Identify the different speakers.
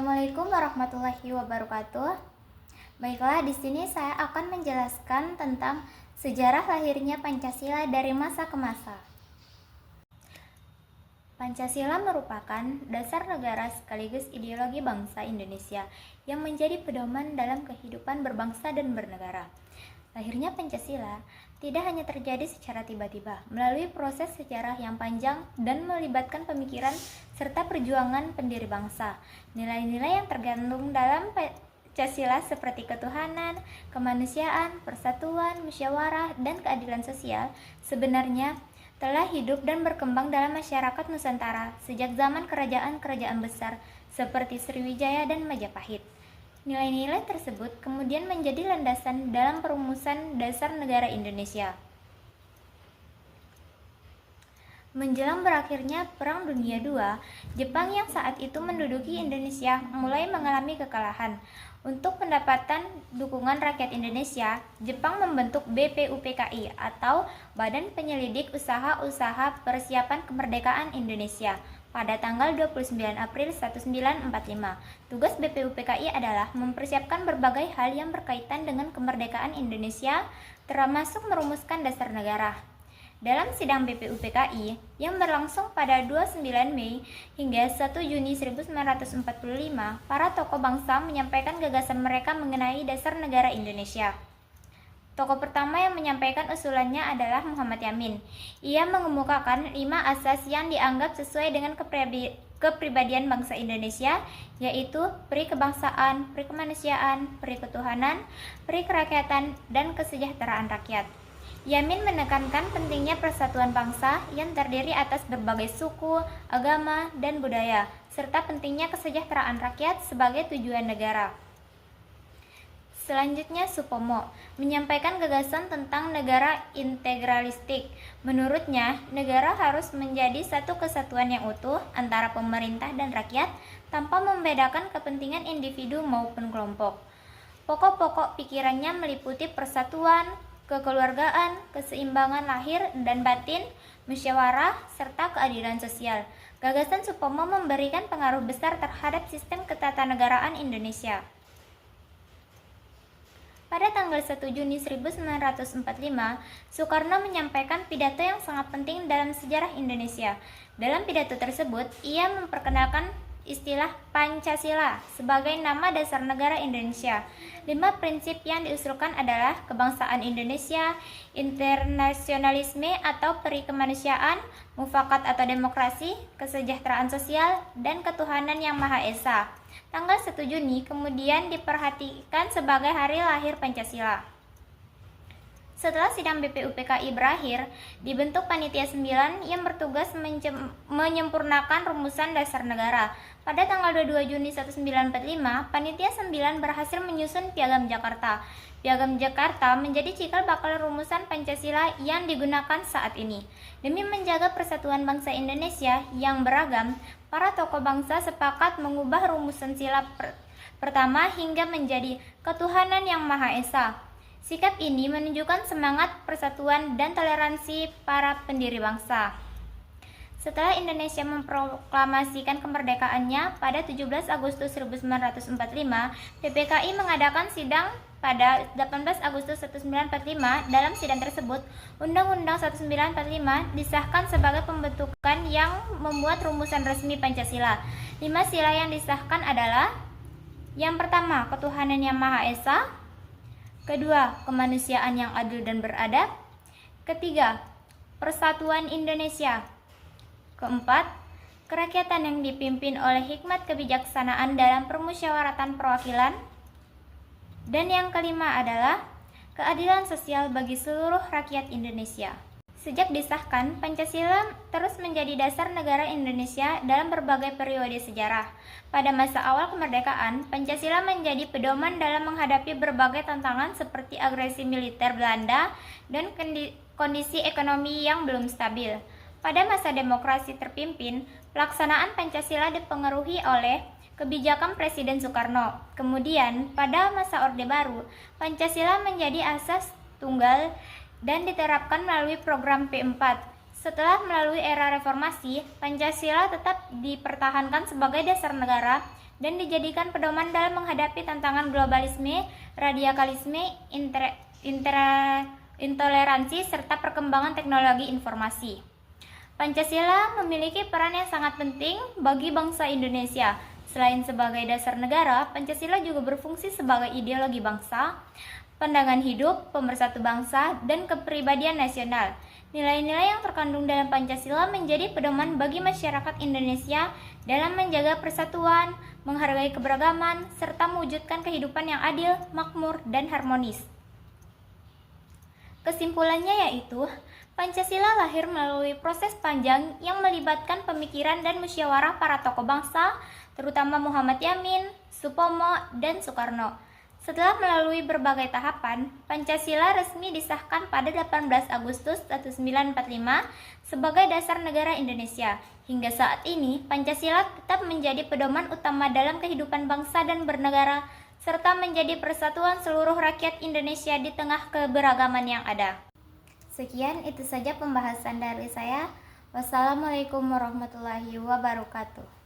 Speaker 1: Assalamualaikum warahmatullahi wabarakatuh. Baiklah, di sini saya akan menjelaskan tentang sejarah lahirnya Pancasila dari masa ke masa. Pancasila merupakan dasar negara sekaligus ideologi bangsa Indonesia yang menjadi pedoman dalam kehidupan berbangsa dan bernegara. Lahirnya Pancasila tidak hanya terjadi secara tiba-tiba, melalui proses sejarah yang panjang dan melibatkan pemikiran serta perjuangan pendiri bangsa. Nilai-nilai yang tergandung dalam Pancasila seperti ketuhanan, kemanusiaan, persatuan, musyawarah, dan keadilan sosial sebenarnya telah hidup dan berkembang dalam masyarakat Nusantara sejak zaman kerajaan-kerajaan besar seperti Sriwijaya dan Majapahit. Nilai-nilai tersebut kemudian menjadi landasan dalam perumusan dasar negara Indonesia. Menjelang berakhirnya Perang Dunia II, Jepang yang saat itu menduduki Indonesia mulai mengalami kekalahan. Untuk mendapatkan dukungan rakyat Indonesia, Jepang membentuk BPUPKI atau Badan Penyelidik Usaha-Usaha Persiapan Kemerdekaan Indonesia pada tanggal 29 April 1945. Tugas BPUPKI adalah mempersiapkan berbagai hal yang berkaitan dengan kemerdekaan Indonesia, termasuk merumuskan dasar negara. Dalam sidang BPUPKI yang berlangsung pada 29 Mei hingga 1 Juni 1945, para tokoh bangsa menyampaikan gagasan mereka mengenai dasar negara Indonesia. Tokoh pertama yang menyampaikan usulannya adalah Muhammad Yamin. Ia mengemukakan 5 asas yang dianggap sesuai dengan kepribadian bangsa Indonesia, yaitu peri kebangsaan, peri kemanusiaan, peri ketuhanan, peri kerakyatan, dan kesejahteraan rakyat. Yamin menekankan pentingnya persatuan bangsa yang terdiri atas berbagai suku, agama, dan budaya, serta pentingnya kesejahteraan rakyat sebagai tujuan negara. Selanjutnya, Supomo menyampaikan gagasan tentang negara integralistik. Menurutnya, negara harus menjadi satu kesatuan yang utuh antara pemerintah dan rakyat tanpa membedakan kepentingan individu maupun kelompok. Pokok-pokok pikirannya meliputi persatuan, kekeluargaan, keseimbangan lahir dan batin, musyawarah, serta keadilan sosial. Gagasan Supomo memberikan pengaruh besar terhadap sistem ketatanegaraan Indonesia. Pada tanggal 1 Juni 1945, Soekarno menyampaikan pidato yang sangat penting dalam sejarah Indonesia. Dalam pidato tersebut, ia memperkenalkan istilah Pancasila sebagai nama dasar negara Indonesia. 5 prinsip yang diusulkan adalah kebangsaan Indonesia, internasionalisme atau peri kemanusiaan, mufakat atau demokrasi, kesejahteraan sosial, dan ketuhanan yang Maha Esa. Tanggal 1 Juni kemudian diperhatikan sebagai hari lahir Pancasila. Setelah sidang BPUPKI berakhir, dibentuk Panitia 9 yang bertugas menyempurnakan rumusan dasar negara. Pada tanggal 22 Juni 1945, Panitia 9 berhasil menyusun Piagam Jakarta. Piagam Jakarta menjadi cikal bakal rumusan Pancasila yang digunakan saat ini. Demi menjaga persatuan bangsa Indonesia yang beragam, para tokoh bangsa sepakat mengubah rumusan sila pertama hingga menjadi ketuhanan yang Maha Esa. Sikap ini menunjukkan semangat persatuan dan toleransi para pendiri bangsa. Setelah Indonesia memproklamasikan kemerdekaannya pada 17 Agustus 1945, PPKI mengadakan sidang pada 18 Agustus 1945. Dalam sidang tersebut, Undang-Undang 1945 disahkan sebagai pembentukan yang membuat rumusan resmi Pancasila. 5 sila yang disahkan adalah: yang pertama, ketuhanan yang Maha Esa; kedua, kemanusiaan yang adil dan beradab; ketiga, persatuan Indonesia; keempat, kerakyatan yang dipimpin oleh hikmat kebijaksanaan dalam permusyawaratan perwakilan; dan yang kelima adalah keadilan sosial bagi seluruh rakyat Indonesia. Sejak disahkan, Pancasila terus menjadi dasar negara Indonesia dalam berbagai periode sejarah. Pada masa awal kemerdekaan, Pancasila menjadi pedoman dalam menghadapi berbagai tantangan seperti agresi militer Belanda dan kondisi ekonomi yang belum stabil. Pada masa demokrasi terpimpin, pelaksanaan Pancasila dipengaruhi oleh kebijakan Presiden Soekarno. Kemudian, pada masa Orde Baru, Pancasila menjadi asas tunggal dan diterapkan melalui program P4. Setelah melalui era reformasi, Pancasila tetap dipertahankan sebagai dasar negara dan dijadikan pedoman dalam menghadapi tantangan globalisme, radikalisme, intoleransi, serta perkembangan teknologi informasi. Pancasila memiliki peran yang sangat penting bagi bangsa Indonesia. Selain sebagai dasar negara, Pancasila juga berfungsi sebagai ideologi bangsa, pandangan hidup, pemersatu bangsa, dan kepribadian nasional. Nilai-nilai yang terkandung dalam Pancasila menjadi pedoman bagi masyarakat Indonesia dalam menjaga persatuan, menghargai keberagaman, serta mewujudkan kehidupan yang adil, makmur, dan harmonis. Kesimpulannya yaitu, Pancasila lahir melalui proses panjang yang melibatkan pemikiran dan musyawarah para tokoh bangsa, terutama Muhammad Yamin, Supomo, dan Soekarno. Setelah melalui berbagai tahapan, Pancasila resmi disahkan pada 18 Agustus 1945 sebagai dasar negara Indonesia. Hingga saat ini, Pancasila tetap menjadi pedoman utama dalam kehidupan bangsa dan bernegara, serta menjadi persatuan seluruh rakyat Indonesia di tengah keberagaman yang ada. Sekian, itu saja pembahasan dari saya. Wassalamualaikum warahmatullahi wabarakatuh.